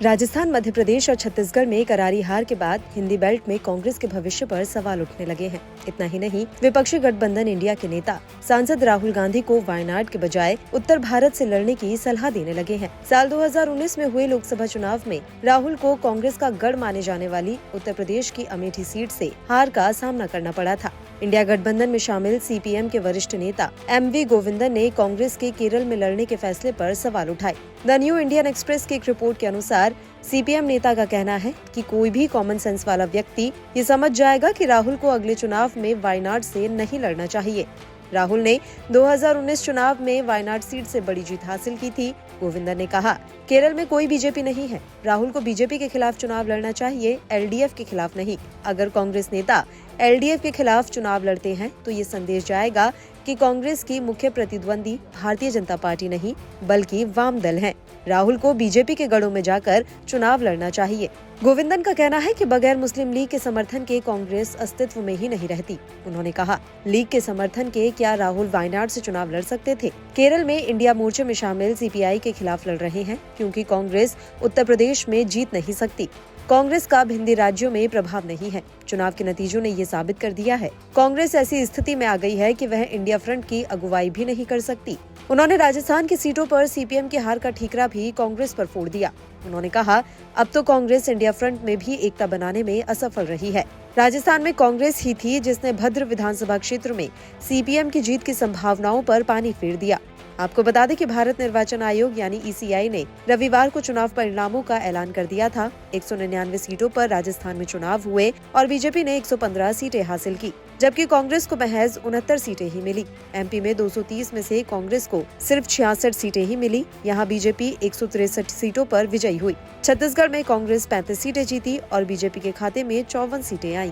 राजस्थान, मध्य प्रदेश और छत्तीसगढ़ में करारी हार के बाद हिंदी बेल्ट में कांग्रेस के भविष्य पर सवाल उठने लगे हैं। इतना ही नहीं, विपक्षी गठबंधन इंडिया के नेता सांसद राहुल गांधी को वायनाड के बजाय उत्तर भारत से लड़ने की सलाह देने लगे हैं। साल 2019 में हुए लोकसभा चुनाव में राहुल को कांग्रेस का गढ़ माने जाने वाली उत्तर प्रदेश की अमेठी सीट से हार का सामना करना पड़ा था। इंडिया गठबंधन में शामिल सीपीएम के वरिष्ठ नेता एमवी गोविंदन ने कांग्रेस के केरल में लड़ने के फैसले पर सवाल उठाए। द न्यू इंडियन एक्सप्रेस की एक रिपोर्ट के अनुसार सीपीएम नेता का कहना है कि कोई भी कॉमन सेंस वाला व्यक्ति ये समझ जाएगा कि राहुल को अगले चुनाव में वायनाड से नहीं लड़ना चाहिए। राहुल ने 2019 चुनाव में वायनाड सीट से बड़ी जीत हासिल की थी। गोविंदन ने कहा, केरल में कोई बीजेपी नहीं है, राहुल को बीजेपी के खिलाफ चुनाव लड़ना चाहिए, एलडीएफ के खिलाफ नहीं। अगर कांग्रेस नेता एलडीएफ के खिलाफ चुनाव लड़ते हैं तो ये संदेश जाएगा कि कांग्रेस की मुख्य प्रतिद्वंदी भारतीय जनता पार्टी नहीं बल्कि वाम दल है। राहुल को बीजेपी के गढ़ों में जाकर चुनाव लड़ना चाहिए। गोविंदन का कहना है कि बगैर मुस्लिम लीग के समर्थन के कांग्रेस अस्तित्व में ही नहीं रहती। उन्होंने कहा, लीग के समर्थन के क्या राहुल वायनाड से चुनाव लड़ सकते थे? केरल में इंडिया मोर्चे में शामिल सीपीआई के खिलाफ लड़ रहे हैं क्योंकि कांग्रेस उत्तर प्रदेश में जीत नहीं सकती। कांग्रेस का हिंदी राज्यों में प्रभाव नहीं है। चुनाव के नतीजों ने ये साबित कर दिया है। कांग्रेस ऐसी स्थिति में आ गई है कि वह इंडिया फ्रंट की अगुवाई भी नहीं कर सकती। उन्होंने राजस्थान की सीटों पर सीपीएम की हार का ठीकरा भी कांग्रेस पर फोड़ दिया। उन्होंने कहा, अब तो कांग्रेस इंडिया फ्रंट में भी एकता बनाने में असफल रही है। राजस्थान में कांग्रेस ही थी जिसने भद्र विधानसभा क्षेत्र में सीपीएम की जीत की संभावनाओं पर पानी फेर दिया। आपको बता दें कि भारत निर्वाचन आयोग यानी ईसीआई ने रविवार को चुनाव परिणामों का ऐलान कर दिया था। 199 सीटों पर राजस्थान में चुनाव हुए और बीजेपपी ने 115 सीटें हासिल की, जबकि कांग्रेस को महज 69 सीटें ही मिली। एमपी में 230 में से कांग्रेस को सिर्फ 66 सीटें ही मिली। यहाँ बीजेपी 163 सीटों पर विजयी हुई। छत्तीसगढ़ में कांग्रेस 35 सीटें जीती और बीजेपी के खाते में 54 सीटें आई।